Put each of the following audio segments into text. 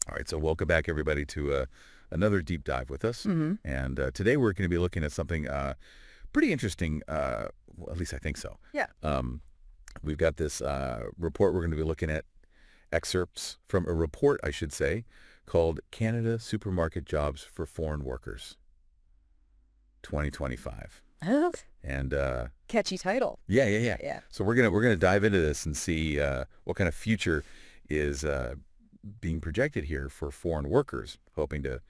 All right, so welcome back, everybody, to another deep dive with us. Hmm. And today we're going to be looking at something pretty interesting. Well, at least I think so. Yeah. Um, we've got this report we're going to be looking at, excerpts from a report, I should say, called Canada Supermarket Jobs for Foreign Workers 2025. Oh, And catchy title. yeah. Yeah. So we're gonna dive into this and see what kind of future is being projected here for foreign workers hoping to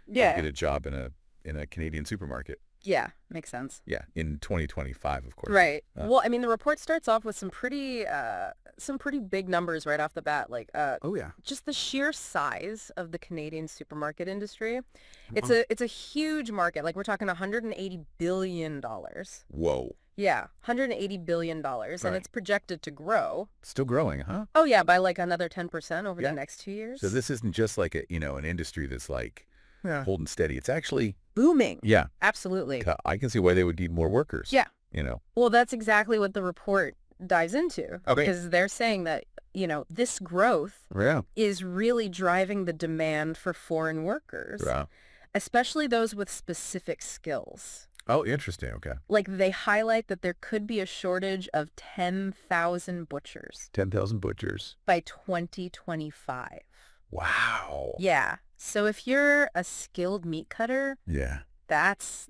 Yeah. get a job in a Canadian supermarket. Yeah. Makes sense. Yeah, in 2025, of course. Right. Uh, Well, I mean, the report starts off with some pretty big numbers right off the bat. Like, oh yeah. just the sheer size of the Canadian supermarket industry. It's Wow. a huge market. Like, we're talking $180 billion. Whoa. Yeah, $180 billion, and Right. it's projected to grow. Still growing, huh? Oh yeah, by like another 10% over Yeah. the next 2 years. So this isn't just like an industry that's like Yeah. holding steady. It's actually, Booming. yeah, Absolutely. I can see why they would need more workers. Yeah. You know. Well, that's exactly what the report dives into. Okay. Because they're saying that, this growth Yeah. is really driving the demand for foreign workers, Yeah. especially those with specific skills. Oh, interesting. Okay. Like, they highlight that there could be a shortage of 10,000 butchers 10,000 butchers. by 2025. Wow. Yeah. So if you're a skilled meat cutter, Yeah. that's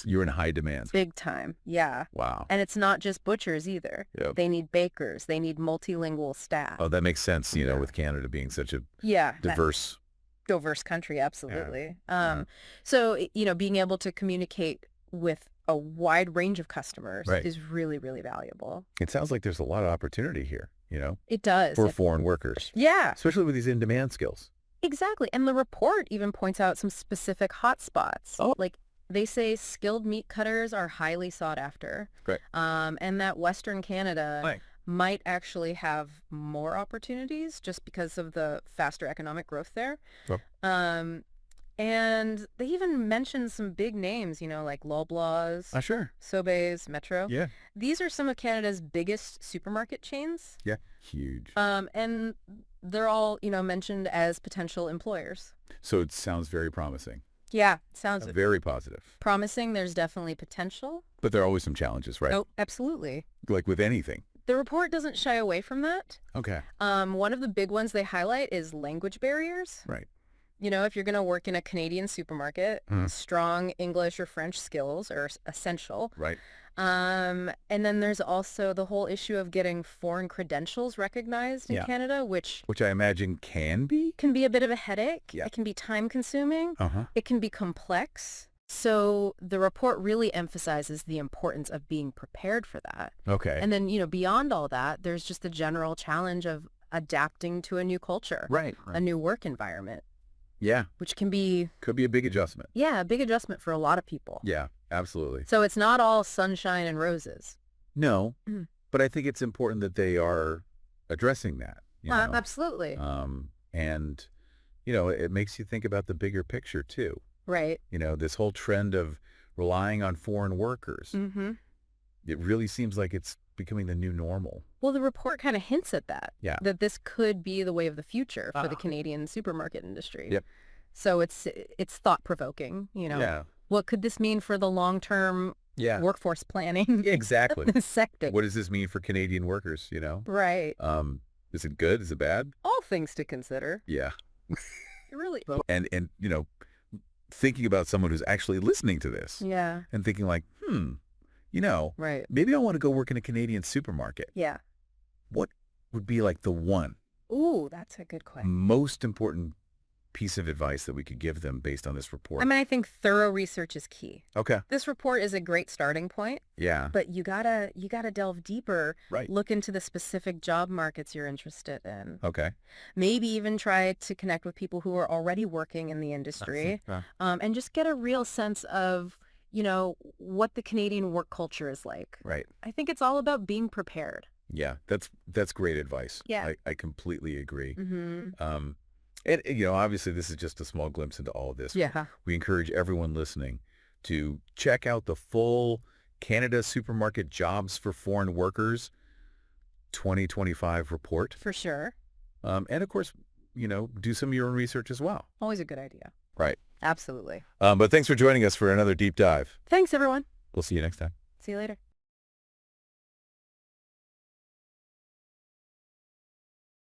You're in high demand. big time. Yeah. Wow. And it's not just butchers either. Yep. They need bakers. They need multilingual staff. Oh, that makes sense, Yeah. with Canada being such a Yeah. diverse. Diverse country, absolutely. Yeah. So, being able to communicate with a wide range of customers Right. is really, really valuable. It sounds like there's a lot of opportunity here, It does. for foreign workers, Yeah, especially with these in-demand skills. exactly. And the report even points out some specific hotspots. Oh. Like, they say skilled meat cutters are highly sought after. Great. And that Western Canada Right. might actually have more opportunities just because of the faster economic growth there. Oh. And they even mentioned some big names, like Loblaws, Sure. Sobeys, Metro. Yeah. These are some of Canada's biggest supermarket chains. Yeah. Huge. And they're all, mentioned as potential employers. So it sounds very promising. Yeah, sounds Very positive. promising. There's definitely potential. But there are always some challenges, right? Oh, absolutely. Like with anything. The report doesn't shy away from that. Okay. One of the big ones they highlight is language barriers. Right. If you're going to work in a Canadian supermarket, Mhm. strong English or French skills are essential. Right. And then there's also the whole issue of getting foreign credentials recognized in Yeah. Canada, which Which I imagine can be. can be a bit of a headache. Yeah. It can be time consuming. Uh-huh. It can be complex. So the report really emphasizes the importance of being prepared for that. Okay. And then, beyond all that, there's just the general challenge of adapting to a new culture, Right. a new work environment, Yeah. which can be, Could be a big adjustment. yeah, a big adjustment for a lot of people. Yeah, absolutely. So it's not all sunshine and roses. No, Mm. but I think it's important that they are addressing that. Absolutely. And, it makes you think about the bigger picture too. Right. This whole trend of relying on foreign workers. Mm-hmm. It really seems like it's becoming the new normal. Well, the report kind of hints at that. Yeah. That this could be the way of the future for the Ah. Canadian supermarket industry. Yep. So it's thought-provoking, Yeah. What could this mean for the long-term Yeah. workforce planning Exactly. sector? What does this mean for Canadian workers, Right. Is it good? Is it bad? All things to consider. Yeah. Really. And thinking about someone who's actually listening to this Yeah. and thinking like, Right. maybe I want to go work in a Canadian supermarket. Yeah. What would be like the one Ooh, that's a good question. most important piece of advice that we could give them based on this report? I think thorough research is key. Okay. This report is a great starting point, Yeah. but you gotta delve deeper. Right. Look into the specific job markets you're interested in. Okay. Maybe even try to connect with people who are already working in the industry, Yeah. and just get a real sense of, what the Canadian work culture is like. Right. I think it's all about being prepared. Yeah. That's great advice. Yeah. I completely agree. Mm-hmm. And obviously this is just a small glimpse into all of this. Yeah. We encourage everyone listening to check out the full Canada Supermarket Jobs for Foreign Workers 2025 report. For sure. And of course, do some of your own research as well. Always a good idea. Right. Absolutely. But thanks for joining us for another deep dive. Thanks, everyone. We'll see you next time. See you later.